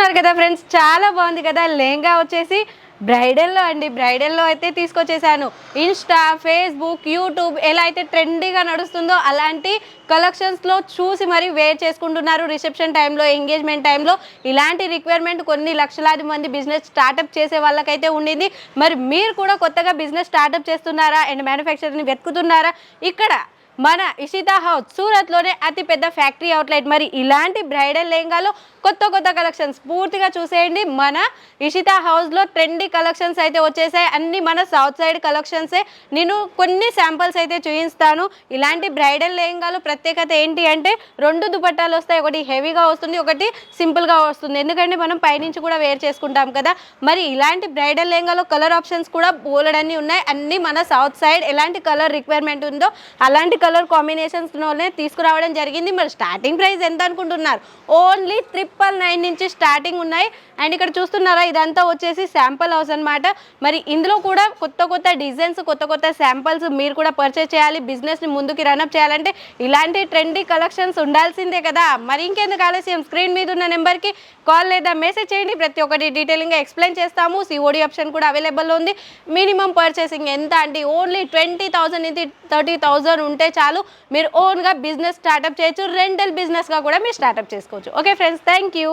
చూస్తున్నారు కదా ఫ్రెండ్స్, చాలా బాగుంది కదా. లెహంగా వచ్చేసి బ్రైడల్లో అండి. బ్రైడల్లో అయితే తీసుకొచ్చేసాను. ఇన్స్టా, ఫేస్బుక్, యూట్యూబ్ ఎలా అయితే ట్రెండీగా నడుస్తుందో అలాంటి కలెక్షన్స్లో చూసి మరి వేర్ చేసుకుంటున్నారు. రిసెప్షన్ టైంలో, ఎంగేజ్మెంట్ టైంలో ఇలాంటి రిక్వైర్మెంట్ కొన్ని లక్షలాది మంది బిజినెస్ స్టార్టప్ చేసే వాళ్ళకైతే ఉండింది. మరి మీరు కూడా కొత్తగా బిజినెస్ స్టార్టప్ చేస్తున్నారా అండ్ మ్యానుఫ్యాక్చరింగ్ని వెతుకుతున్నారా? ఇక్కడ మన ఇషితా హౌస్ సూరత్లోనే అతిపెద్ద ఫ్యాక్టరీ అవుట్లెట్. మరి ఇలాంటి బ్రైడల్ లెహంగాలో కొత్త కొత్త కలెక్షన్స్ పూర్తిగా చూసేయండి. మన ఇషితా హౌస్లో ట్రెండీ కలెక్షన్స్ అయితే వచ్చేసాయి. అన్నీ మన సౌత్ సైడ్ కలెక్షన్సే. నేను కొన్ని శాంపిల్స్ అయితే చూపిస్తాను. ఇలాంటి బ్రైడల్ లెహంగాలో ప్రత్యేకత ఏంటి అంటే 2 దుపట్టాలు వస్తాయి. ఒకటి హెవీగా వస్తుంది, ఒకటి సింపుల్గా వస్తుంది. ఎందుకంటే మనం పైనుంచి కూడా వేర్ చేసుకుంటాం కదా. మరి ఇలాంటి బ్రైడల్ లెహంగాలో కలర్ ఆప్షన్స్ కూడా బోలెడన్ని ఉన్నాయి. అన్నీ మన సౌత్ సైడ్ ఎలాంటి కలర్ రిక్వైర్మెంట్ ఉందో అలాంటి కలర్ కాంబినేషన్స్లోనే తీసుకురావడం జరిగింది. మరి స్టార్టింగ్ ప్రైస్ ఎంత అనుకుంటున్నారు? ఓన్లీ 999 నుంచి స్టార్టింగ్ ఉన్నాయి. అండ్ ఇక్కడ చూస్తున్నారా, ఇదంతా వచ్చేసి శాంపుల్ హౌస్ అనమాట. మరి ఇందులో కూడా కొత్త కొత్త డిజైన్స్, కొత్త కొత్త శాంపుల్స్ మీరు కూడా పర్చేస్ చేయాలి. బిజినెస్ని ముందుకి రన్అప్ చేయాలంటే ఇలాంటి ట్రెండీ కలెక్షన్స్ ఉండాల్సిందే కదా. మరి ఇంకెందుకు ఆలస్యం, స్క్రీన్ మీద ఉన్న నెంబర్కి కాల్ లేదా మెసేజ్ చేయండి. ప్రతి ఒక్కటి డీటెయిలింగ్గా ఎక్స్ప్లెయిన్ చేస్తాము. సిఓడి ఆప్షన్ కూడా అవైలబుల్లో ఉంది. మినిమం పర్చేసింగ్ ఎంత అంటే ఓన్లీ 20,000 నుంచి 30,000 ఉంటే చాలు, మీరు ఓన్గా బిజినెస్ స్టార్టప్ చేయొచ్చు. రెంటల్ బిజినెస్గా కూడా మీరు స్టార్టప్ చేసుకోవచ్చు. Okay friends, thank you.